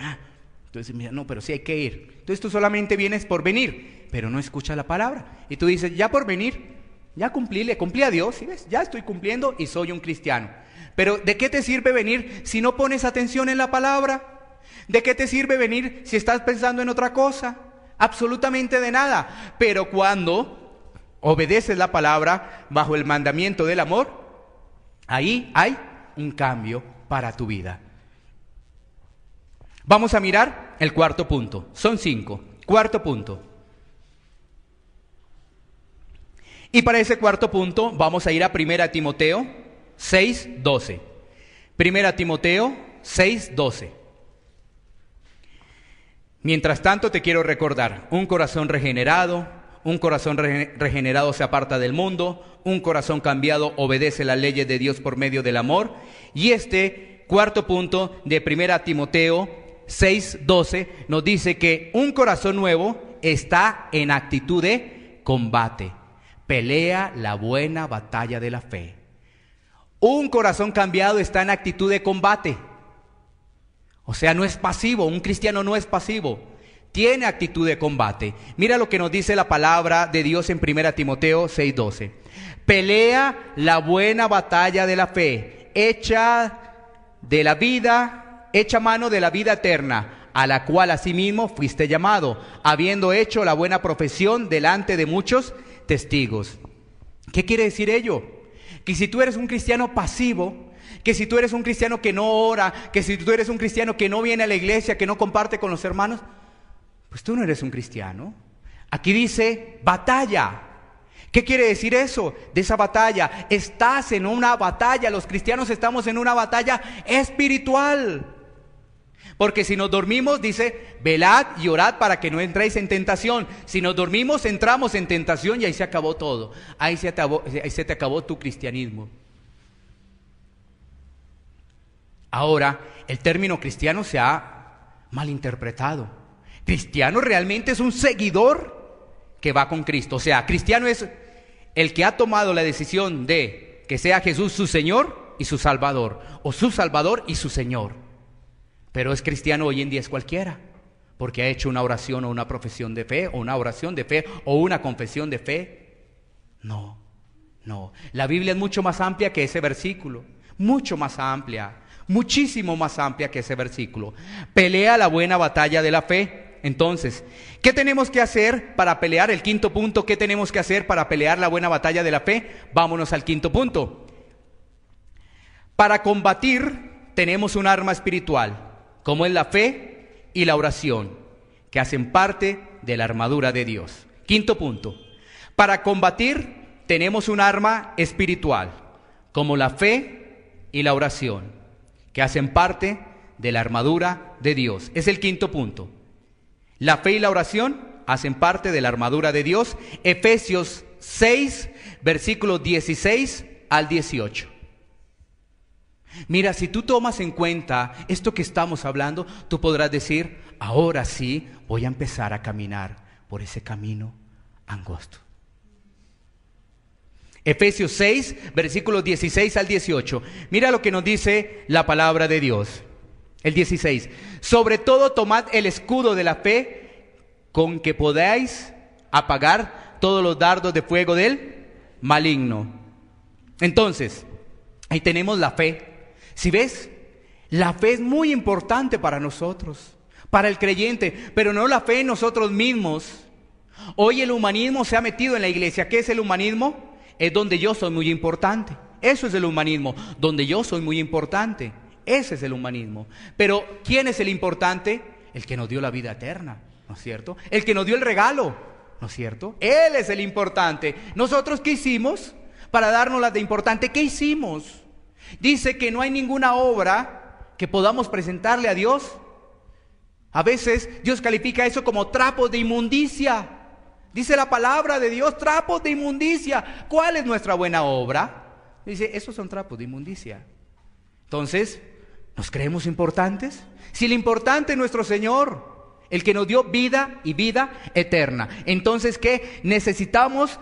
entonces mira, no, pero sí hay que ir. Entonces tú solamente vienes por venir, pero no escuchas la palabra. Y tú dices, ya por venir, ya cumplí, le cumplí a Dios, ¿sí ves? Ya estoy cumpliendo y soy un cristiano. Pero ¿de qué te sirve venir si no pones atención en la palabra? ¿De qué te sirve venir si estás pensando en otra cosa? Absolutamente de nada. Pero cuando obedeces la palabra bajo el mandamiento del amor, ahí hay un cambio para tu vida. Vamos a mirar el cuarto punto. Son 5. Cuarto punto. Y para ese cuarto punto vamos a ir a 1 Timoteo 6:12. 1 Timoteo 6:12. Mientras tanto te quiero recordar, un corazón regenerado se aparta del mundo, un corazón cambiado obedece las leyes de Dios por medio del amor. Y este cuarto punto de 1 Timoteo 6:12 nos dice que un corazón nuevo está en actitud de combate. Pelea la buena batalla de la fe. Un corazón cambiado está en actitud de combate. O sea, no es pasivo. Un cristiano no es pasivo. Tiene actitud de combate. Mira lo que nos dice la palabra de Dios en 1 Timoteo 6:12. Pelea la buena batalla de la fe. Echa mano de la vida eterna, a la cual asimismo fuiste llamado, habiendo hecho la buena profesión delante de muchos testigos. ¿Qué quiere decir ello? Que si tú eres un cristiano pasivo, que si tú eres un cristiano que no ora, que si tú eres un cristiano que no viene a la iglesia, que no comparte con los hermanos, pues tú no eres un cristiano. Aquí dice batalla. ¿Qué quiere decir eso? De esa batalla. Estás en una batalla. Los cristianos estamos en una batalla espiritual. Porque si nos dormimos, dice, velad y orad para que no entréis en tentación. Si nos dormimos, entramos en tentación y ahí se acabó todo. Ahí se te acabó tu cristianismo. Ahora, el término cristiano se ha malinterpretado. Cristiano realmente es un seguidor que va con Cristo. O sea, cristiano es el que ha tomado la decisión de que sea Jesús su Señor y su Salvador, o su Salvador y su Señor. Pero es cristiano hoy en día es cualquiera, porque ha hecho una oración o una profesión de fe, o una oración de fe, o una confesión de fe. No. La Biblia es mucho más amplia que ese versículo, mucho más amplia, muchísimo más amplia que ese versículo. Pelea la buena batalla de la fe. Entonces, ¿qué tenemos que hacer para pelear? El quinto punto, ¿qué tenemos que hacer para pelear la buena batalla de la fe? Vámonos al quinto punto. Para combatir tenemos un arma espiritual, como es la fe y la oración, que hacen parte de la armadura de Dios. Quinto punto. Para combatir tenemos un arma espiritual, como la fe y la oración, que hacen parte de la armadura de Dios. Es el quinto punto. La fe y la oración hacen parte de la armadura de Dios. Efesios 6, versículos 16 al 18. Mira, si tú tomas en cuenta esto que estamos hablando, tú podrás decir, ahora sí voy a empezar a caminar por ese camino angosto. Efesios 6, versículos 16 al 18. Mira lo que nos dice la palabra de Dios. El 16. Sobre todo tomad el escudo de la fe, con que podáis apagar todos los dardos de fuego del maligno. Entonces, ahí tenemos la fe. Si ves, la fe es muy importante para nosotros, para el creyente, pero no la fe en nosotros mismos. Hoy el humanismo se ha metido en la iglesia. ¿Qué es el humanismo? Es donde yo soy muy importante. Eso es el humanismo, donde yo soy muy importante. Ese es el humanismo. Pero ¿quién es el importante? El que nos dio la vida eterna, ¿no es cierto? El que nos dio el regalo, ¿no es cierto? Él es el importante. ¿Nosotros qué hicimos para darnos las de importante? ¿Qué hicimos? Dice que no hay ninguna obra que podamos presentarle a Dios. A veces Dios califica eso como trapos de inmundicia. Dice la palabra de Dios, trapos de inmundicia. ¿Cuál es nuestra buena obra? Dice, esos son trapos de inmundicia. Entonces, ¿nos creemos importantes? Si el importante es nuestro Señor, el que nos dio vida y vida eterna. Entonces, ¿qué? Necesitamos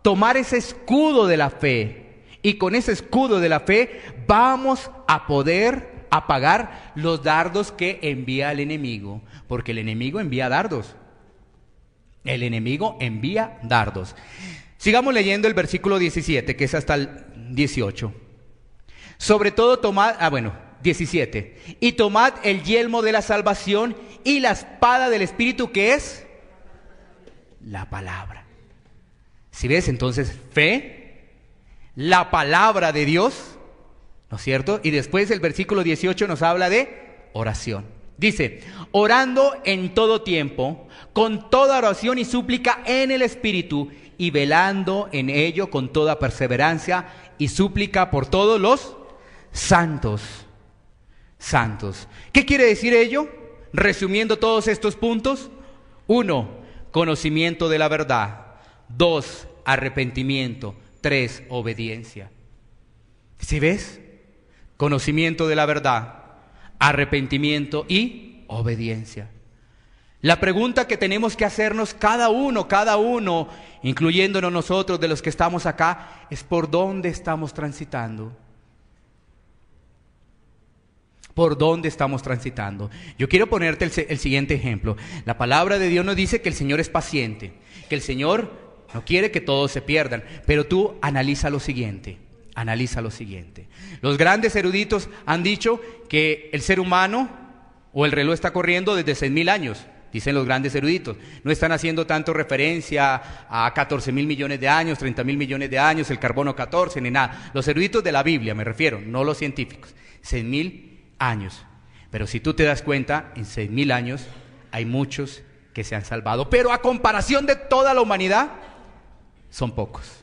tomar ese escudo de la fe. Y con ese escudo de la fe vamos a poder apagar los dardos que envía el enemigo. Porque el enemigo envía dardos. El enemigo envía dardos. Sigamos leyendo el versículo 17, que es hasta el 18. Sobre todo tomad, 17. Y tomad el yelmo de la salvación y la espada del Espíritu, que es la palabra. ¿Sí ves? Entonces, fe, la palabra de Dios, ¿no es cierto? Y después el versículo 18 nos habla de oración. Dice, orando en todo tiempo, con toda oración y súplica en el Espíritu, y velando en ello con toda perseverancia y súplica por todos los santos. Santos. ¿Qué quiere decir ello? Resumiendo todos estos puntos. 1, conocimiento de la verdad. 2, arrepentimiento. 3, obediencia. ¿Sí ves? Conocimiento de la verdad, arrepentimiento y obediencia. La pregunta que tenemos que hacernos cada uno, incluyéndonos nosotros de los que estamos acá, es ¿por dónde estamos transitando? ¿Por dónde estamos transitando? Yo quiero ponerte el siguiente ejemplo. La palabra de Dios nos dice que el Señor es paciente, que el Señor no quiere que todos se pierdan, pero tú analiza lo siguiente. Analiza lo siguiente. Los grandes eruditos han dicho que el ser humano o el reloj está corriendo desde 6,000 años. Dicen los grandes eruditos. No están haciendo tanto referencia a 14,000 millones de años, 30,000 millones de años, el carbono 14, ni nada. Los eruditos de la Biblia me refiero, no los científicos. 6,000 años. Pero si tú te das cuenta, en 6,000 años hay muchos que se han salvado. Pero a comparación de toda la humanidad, son pocos.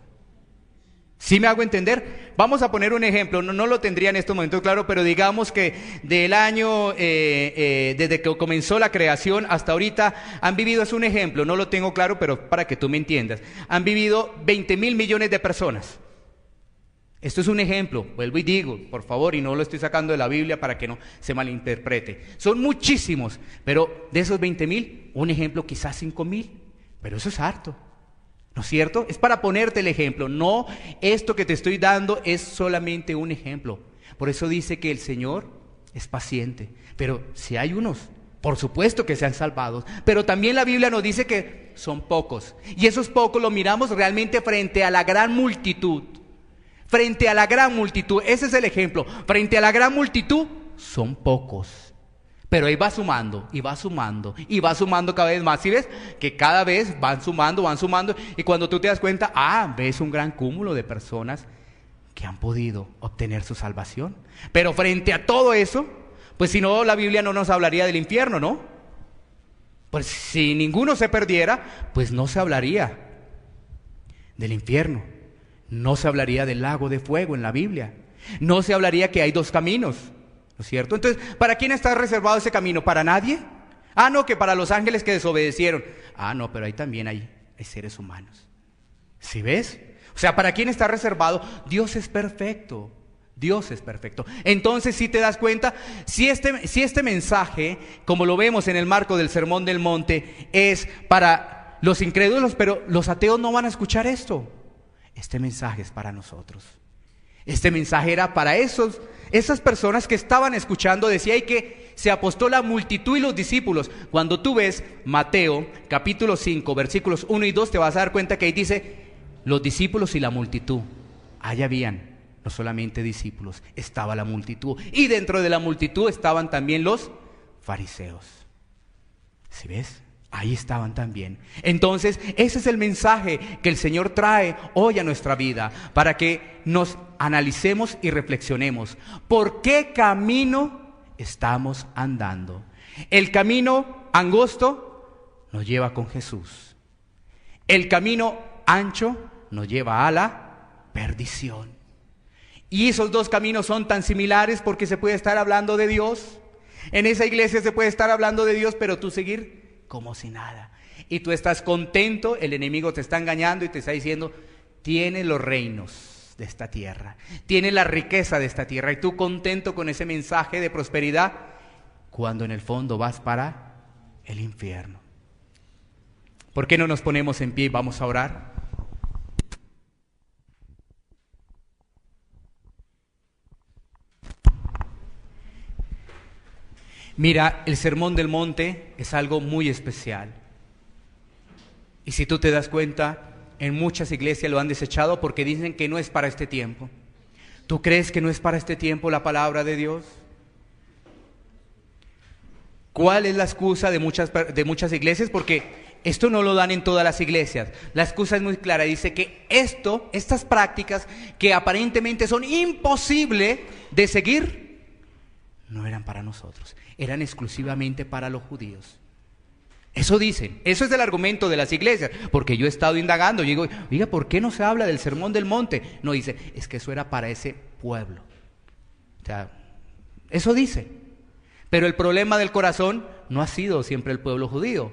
¿Sí me hago entender? Vamos a poner un ejemplo, no lo tendría en estos momentos claro, pero digamos que del año, desde que comenzó la creación hasta ahorita, han vivido, es un ejemplo, no lo tengo claro, pero para que tú me entiendas, han vivido 20,000 millones de personas. Esto es un ejemplo, vuelvo y digo, por favor, y no lo estoy sacando de la Biblia para que no se malinterprete. Son muchísimos, pero de esos 20,000, un ejemplo quizás 5,000, pero eso es harto. ¿No es cierto? Es para ponerte el ejemplo. No, esto que te estoy dando es solamente un ejemplo. Por eso dice que el Señor es paciente. Pero si hay unos, por supuesto que sean salvados. Pero también la Biblia nos dice que son pocos. Y esos pocos los miramos realmente frente a la gran multitud. Frente a la gran multitud. Ese es el ejemplo. Frente a la gran multitud son pocos. Pero ahí va sumando, y va sumando, y va sumando cada vez más. ¿Sí ves? Que cada vez van sumando, y cuando tú te das cuenta, ves un gran cúmulo de personas que han podido obtener su salvación. Pero frente a todo eso, pues si no, la Biblia no nos hablaría del infierno, ¿no? Pues si ninguno se perdiera, pues no se hablaría del infierno. No se hablaría del lago de fuego en la Biblia. No se hablaría que hay 2 caminos. ¿No es cierto? Entonces, ¿para quién está reservado ese camino? ¿Para nadie? No, que para los ángeles que desobedecieron. No, pero ahí también hay seres humanos. ¿Sí ves? O sea, ¿para quién está reservado? Dios es perfecto. Dios es perfecto. Entonces, si te das cuenta, si este mensaje, como lo vemos en el marco del Sermón del Monte, es para los incrédulos, pero los ateos no van a escuchar esto. Este mensaje es para nosotros. Este mensaje era para esas personas que estaban escuchando. Decía ahí que se apostó la multitud y los discípulos. Cuando tú ves Mateo capítulo 5 versículos 1 y 2, te vas a dar cuenta que ahí dice los discípulos y la multitud. Allá habían no solamente discípulos, estaba la multitud, y dentro de la multitud estaban también los fariseos. ¿Sí ves? Ahí estaban también. Entonces, ese es el mensaje que el Señor trae hoy a nuestra vida, para que nos analicemos y reflexionemos. ¿Por qué camino estamos andando? El camino angosto nos lleva con Jesús. El camino ancho nos lleva a la perdición. Y esos 2 caminos son tan similares porque se puede estar hablando de Dios. En esa iglesia se puede estar hablando de Dios, pero tú seguir como si nada. Y tú estás contento, el enemigo te está engañando y te está diciendo, tienes los reinos de esta tierra, tienes la riqueza de esta tierra, y tú contento con ese mensaje de prosperidad, cuando en el fondo vas para el infierno. ¿Por qué no nos ponemos en pie y vamos a orar? Mira, el Sermón del Monte es algo muy especial. Y si tú te das cuenta, en muchas iglesias lo han desechado porque dicen que no es para este tiempo. ¿Tú crees que no es para este tiempo la palabra de Dios? ¿Cuál es la excusa de muchas iglesias? Porque esto no lo dan en todas las iglesias. La excusa es muy clara, dice que estas prácticas que aparentemente son imposibles de seguir, no eran para nosotros, eran exclusivamente para los judíos. Eso dicen, eso es el argumento de las iglesias, porque yo he estado indagando, yo digo, oiga, ¿por qué no se habla del Sermón del Monte? No, dice, es que eso era para ese pueblo. O sea, eso dice. Pero el problema del corazón no ha sido siempre el pueblo judío,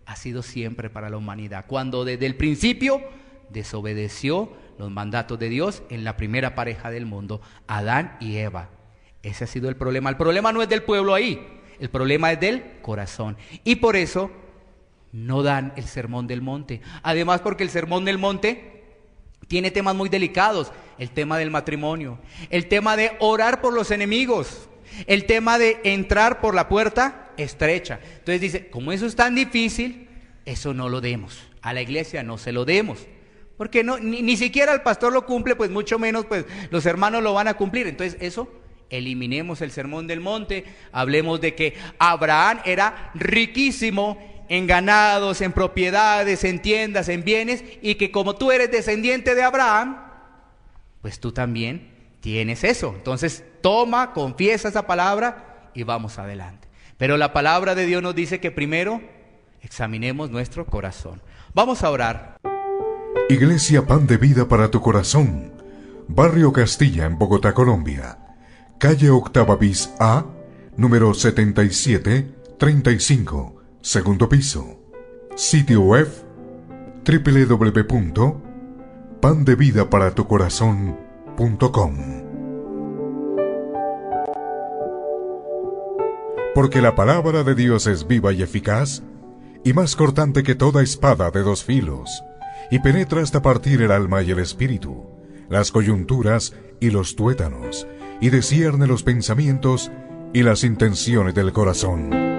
ha sido siempre para la humanidad. Cuando desde el principio desobedeció los mandatos de Dios en la primera pareja del mundo, Adán y Eva. Ese ha sido el problema. El problema no es del pueblo ahí, el problema es del corazón. Y por eso no dan el Sermón del Monte. Además, porque el Sermón del Monte tiene temas muy delicados. El tema del matrimonio, el tema de orar por los enemigos, el tema de entrar por la puerta estrecha. Entonces dice, como eso es tan difícil, eso no lo demos. A la iglesia no se lo demos. Porque no, ni siquiera el pastor lo cumple, pues mucho menos pues los hermanos lo van a cumplir. Entonces eso, eliminemos el Sermón del Monte. Hablemos de que Abraham era riquísimo en ganados, en propiedades, en tiendas, en bienes, y que como tú eres descendiente de Abraham, pues tú también tienes eso. Entonces toma, confiesa esa palabra y vamos adelante. Pero la palabra de Dios nos dice que primero examinemos nuestro corazón. Vamos a orar. Iglesia Pan de Vida para tu Corazón, Barrio Castilla, en Bogotá, Colombia. Calle Octava bis A, número 7735, segundo piso. Sitio web www.pandevidaparatucorazon.com. Porque la palabra de Dios es viva y eficaz, y más cortante que toda espada de dos filos, y penetra hasta partir el alma y el espíritu, las coyunturas y los tuétanos, y discierne los pensamientos y las intenciones del corazón.